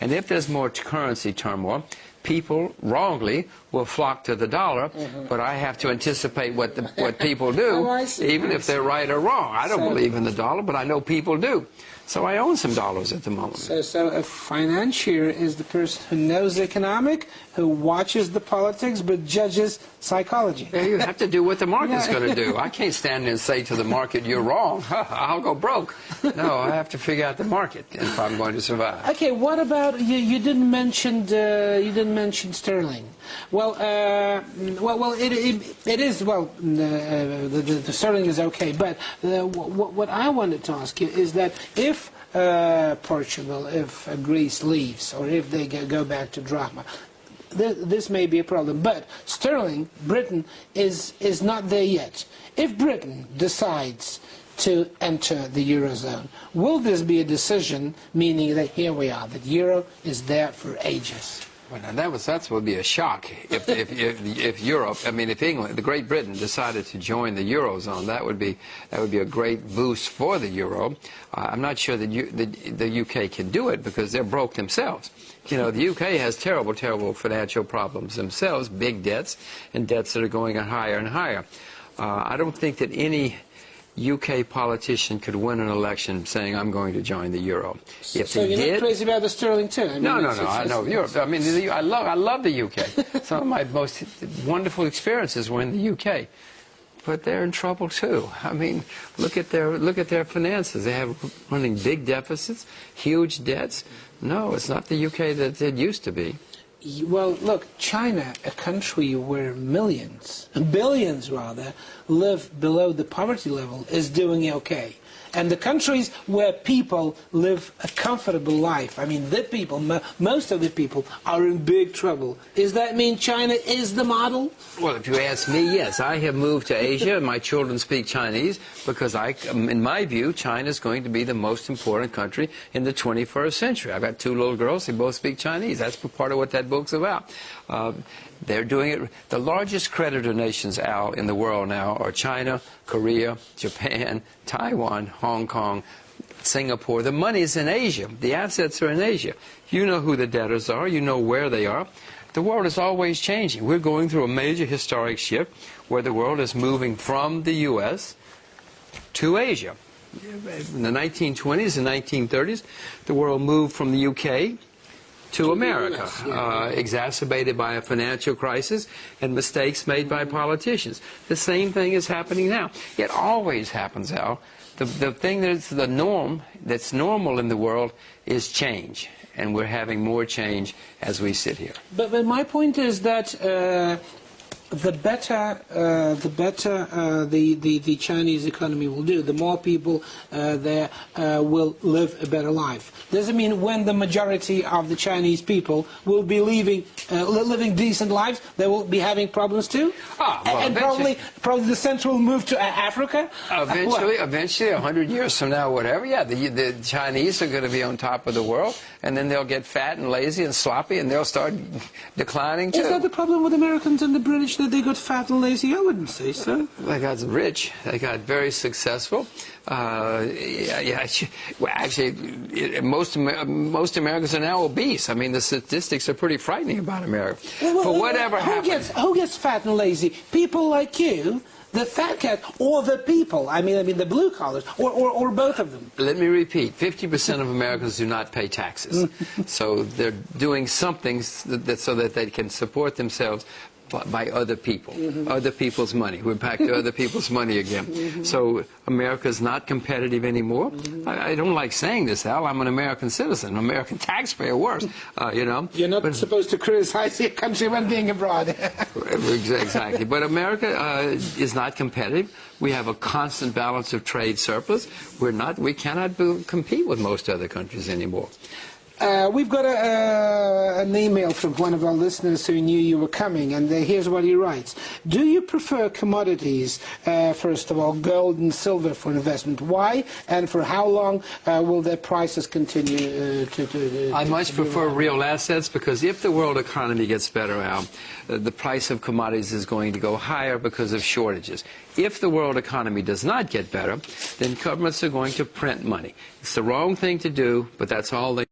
And if there's more currency turmoil, people wrongly will flock to the dollar, but I have to anticipate what people do, even if they're right or wrong. I don't believe in the dollar, but I know people do. So I own some dollars at the moment. So a financier is the person who knows economic, who watches the politics, but judges psychology. Yeah, you have to do what the market's going to do. I can't stand there and say to the market, you're wrong. I'll go broke. No, I have to figure out the market if I'm going to survive. Okay, what about you didn't mention sterling. Well, it is the sterling is okay, but what I wanted to ask you is that if Portugal, if Greece leaves, or if they go back to drachma, this may be a problem. But sterling, Britain is not there yet. If Britain decides to enter the Eurozone, will this be a decision meaning that here we are, that Euro is there for ages? Well, now that would be a shock if Europe, I mean, if England, the Great Britain decided to join the Eurozone. That would be a great boost for the Euro. I'm not sure that the UK can do it because they're broke themselves. You know, the UK has terrible financial problems themselves, big debts, and debts that are going higher and higher. I don't think that any UK politician could win an election saying, I'm going to join the Euro. If so you're not crazy about the sterling too? I mean, no, I know Europe. I mean, I love the UK. Some of my most wonderful experiences were in the UK. But they're in trouble too. I mean, look at their finances. They have running big deficits, huge debts. No, it's not the UK that it used to be. Well, look, China, a country where millions, billions rather, live below the poverty level, is doing okay. And the countries where people live a comfortable life, I mean, the people, most of the people are in big trouble. Does that mean China is the model? Well, if you ask me, yes. I have moved to Asia, and my children speak Chinese, because in my view, China is going to be the most important country in the 21st century. I've got two little girls, they both speak Chinese. That's part of what that book's about. They're doing it. The largest creditor nations, Al, in the world now are China, Korea, Japan, Taiwan, Hong Kong, Singapore. The money's in Asia. The assets are in Asia. You know who the debtors are. You know where they are. The world is always changing. We're going through a major historic shift where the world is moving from the U.S. to Asia. In the 1920s and 1930s, the world moved from the U.K. to America, exacerbated by a financial crisis and mistakes made by politicians. The same thing is happening now. It always happens, Al. The thing that's the norm, that's normal in the world, is change. And we're having more change as we sit here. But my point is that the better the Chinese economy will do, the more people there will live a better life. Does it mean when the majority of the Chinese people will be living decent lives, they will be having problems too? Well, and probably the center will move to Africa? Eventually, 100 years from now, whatever, yeah, the Chinese are going to be on top of the world, and then they'll get fat and lazy and sloppy, and they'll start declining too. Is that the problem with Americans and the British, that they got fat and lazy? I wouldn't say so. They got rich. They got very successful. Actually, most Americans are now obese. I mean, the statistics are pretty frightening about America. Well, whatever happens, who gets fat and lazy? People like you, the fat cat, or the people? I mean the blue collars, or both of them. Let me repeat: 50% of Americans do not pay taxes, so they're doing something so that they can support themselves by other people, other people's money. We're back to other people's money again. So America's not competitive anymore. I don't like saying this, Al. I'm an American citizen, an American taxpayer, worse. You know. You're not supposed to criticize your country when being abroad. Exactly. But America is not competitive. We have a constant balance of trade surplus. We cannot compete with most other countries anymore. We've got an email from one of our listeners who knew you were coming, and here's what he writes. Do you prefer commodities, first of all, gold and silver for investment? Why, and for how long will their prices continue to I much prefer real assets, because if the world economy gets better, Al, the price of commodities is going to go higher because of shortages. If the world economy does not get better, then governments are going to print money. It's the wrong thing to do, but that's all they